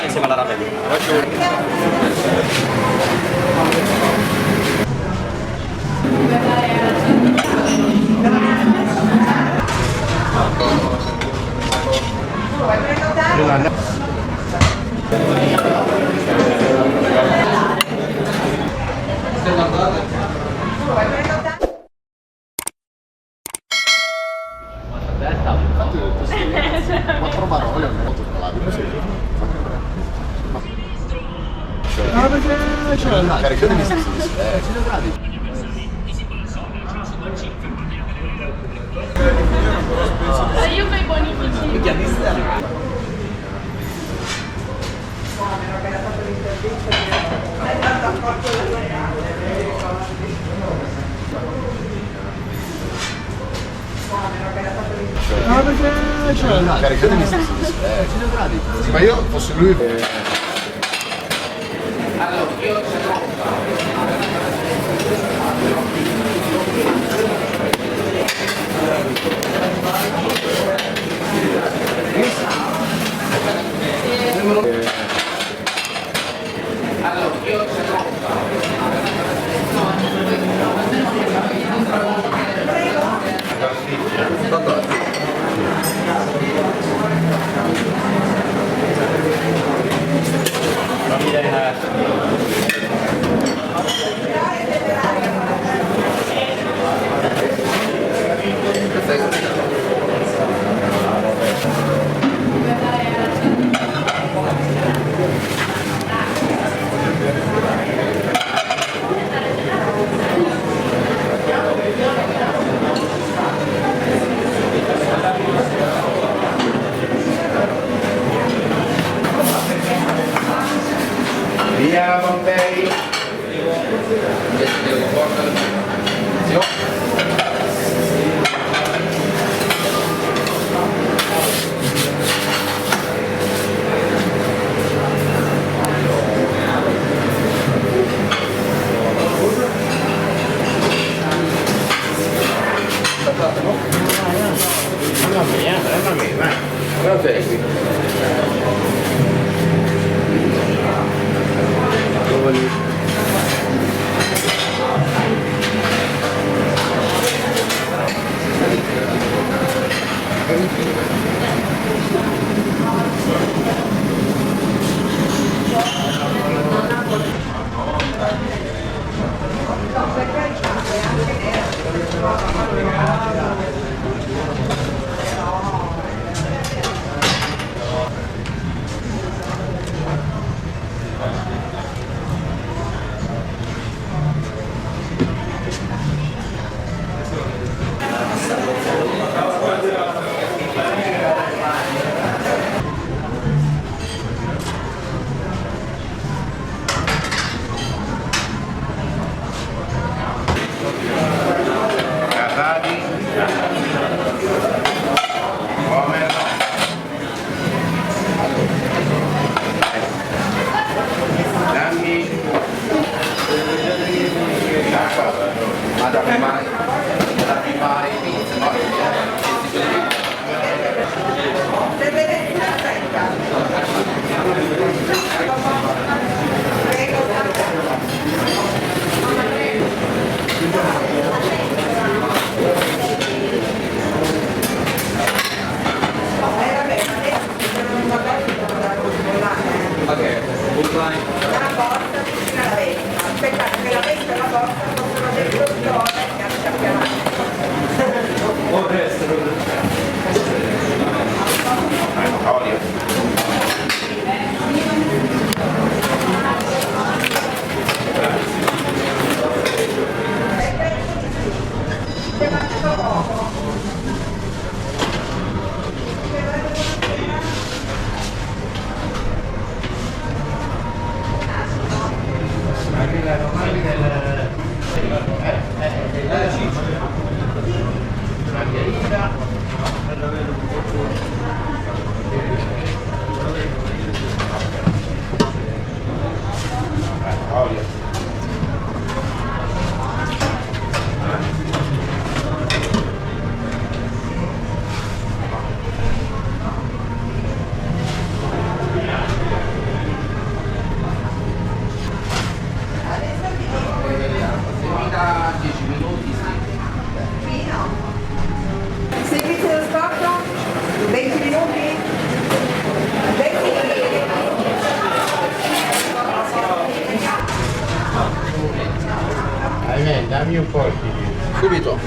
Insieme alla rabbia. Quattro parole hanno molto scalabile. No, perché c'è la carica di 100 gradi. Io fai bonifici. No, perché c'è la carica di 100 gradi. Ma io fossi lui. Via Pompei. Mamma mia, vai. Guarda qui. Carradi. subito.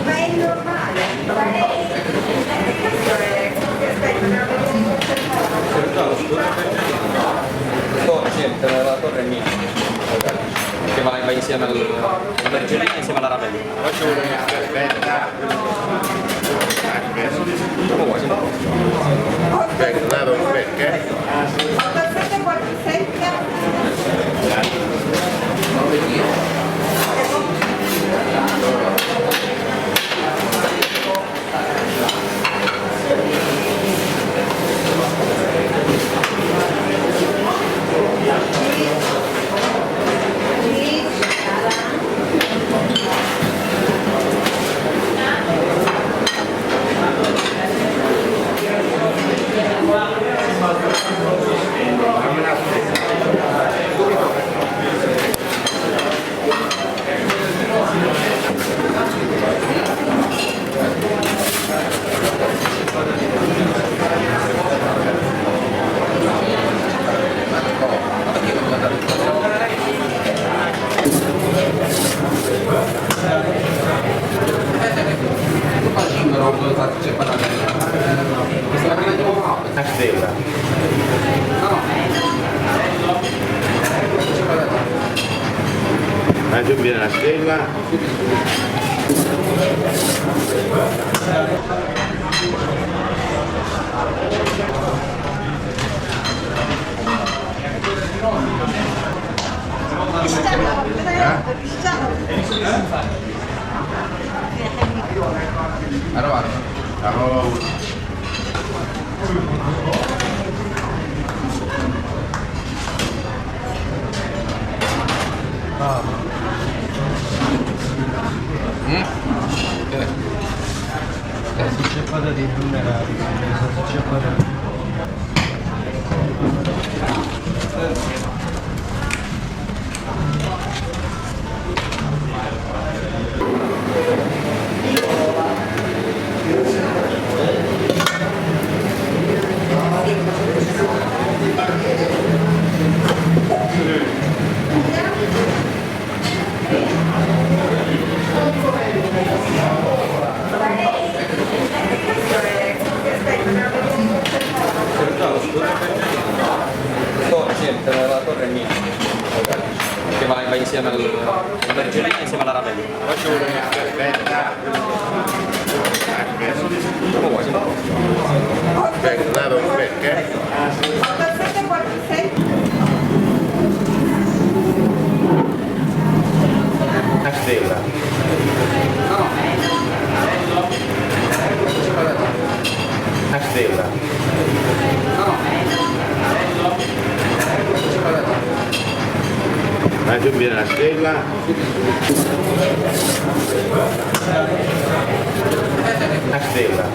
Ma è normale, Niente, la torre è mia. Che va insieme al Vergellino e insieme alla Ravellina. Faccio una aspetta. Come vuoi, se no? Aspetta, dato perché? 8747. Una stella. Ma giù viene la stella. Allora, Ciao. Sacciappata dei vulnerabili, sacciappata. Niente, la torre è mia. Che va insieme al Vergellino e insieme alla Ravellina. Faccio una aspetta. Come vuoi, se no? Aspetta, dato perché? 8747. Una stella. Una stella. Ma giù viene la stella. Una stella.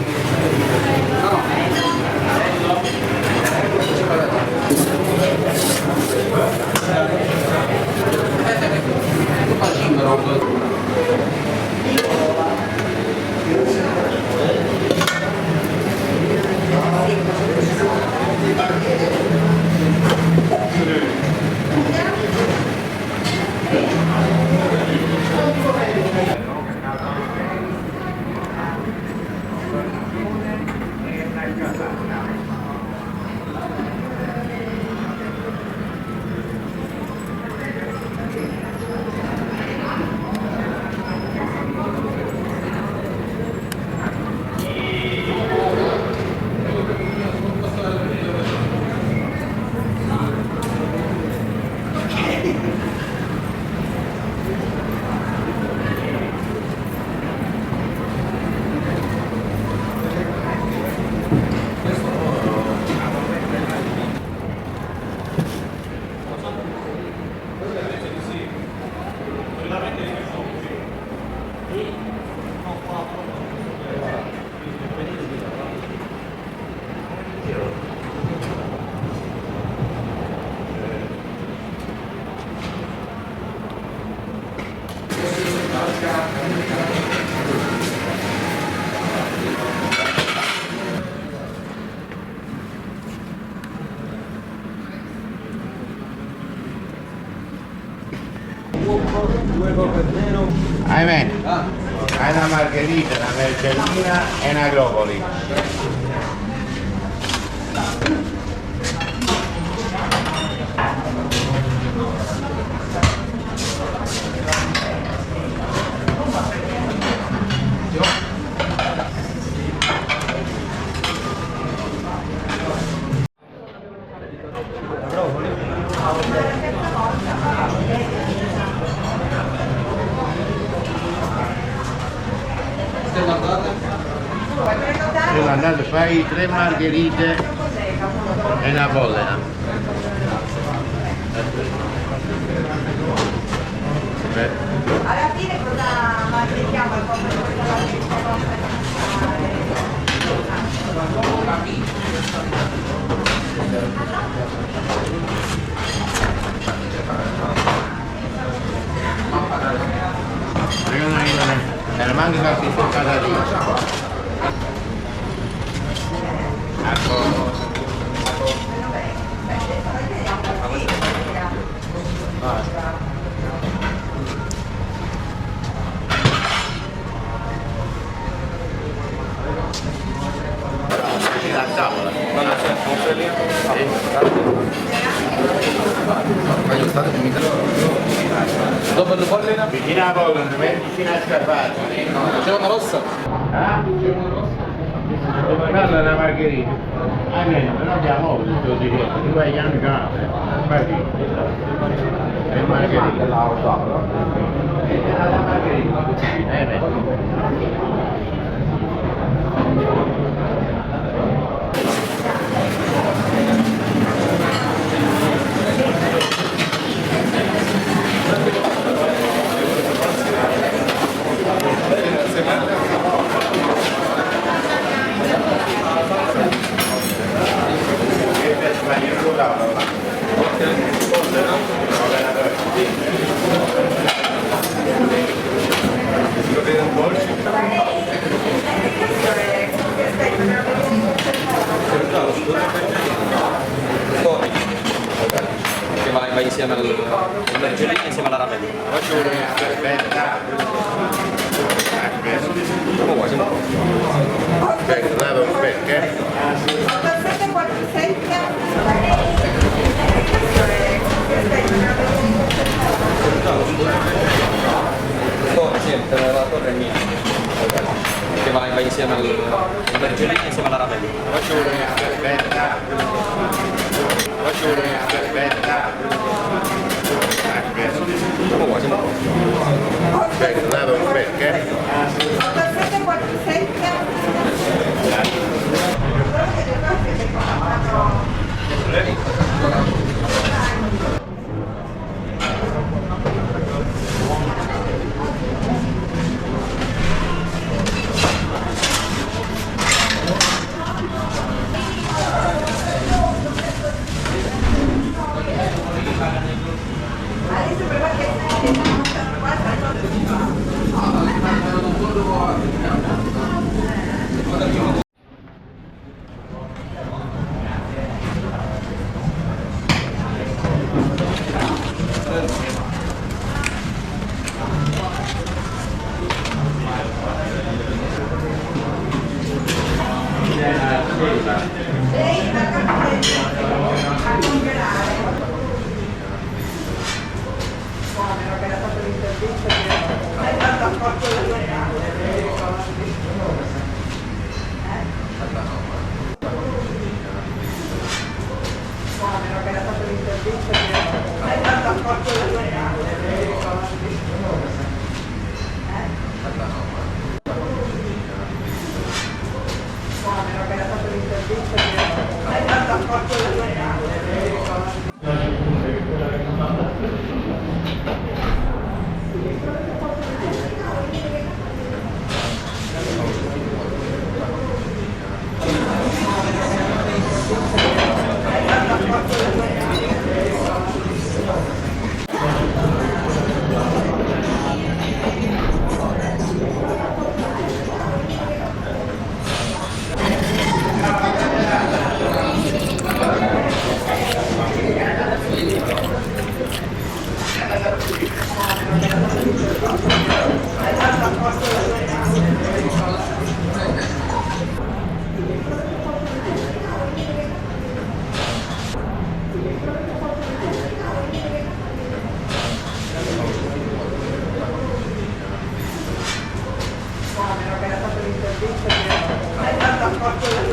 margherita, una mergellina e una agropoli. Devo andare, fai 3 margherite e una bollena. Alla fine cosa mangiamo al Era manca qualche toccata lì. La tavola. Dopo il bollina, Vicino alla bolla, vicino a scarpati. c'è una rossa. Quella è una margherita. Almeno, non abbiamo tutto di questo, tu hai anni case. Guardi. È margherita. È la margherita. Che va insieme al mergellino e insieme alla rapella. Come vuoi, sembra. Aspetta, dai, perché? 8747 Sì, la torre è mia. Che va insieme al mergellino e insieme alla rapella. Aspetta. Come vuoi, sembra. Aspetta, dai, perché? 8747 Grazie. Hai dato apporto da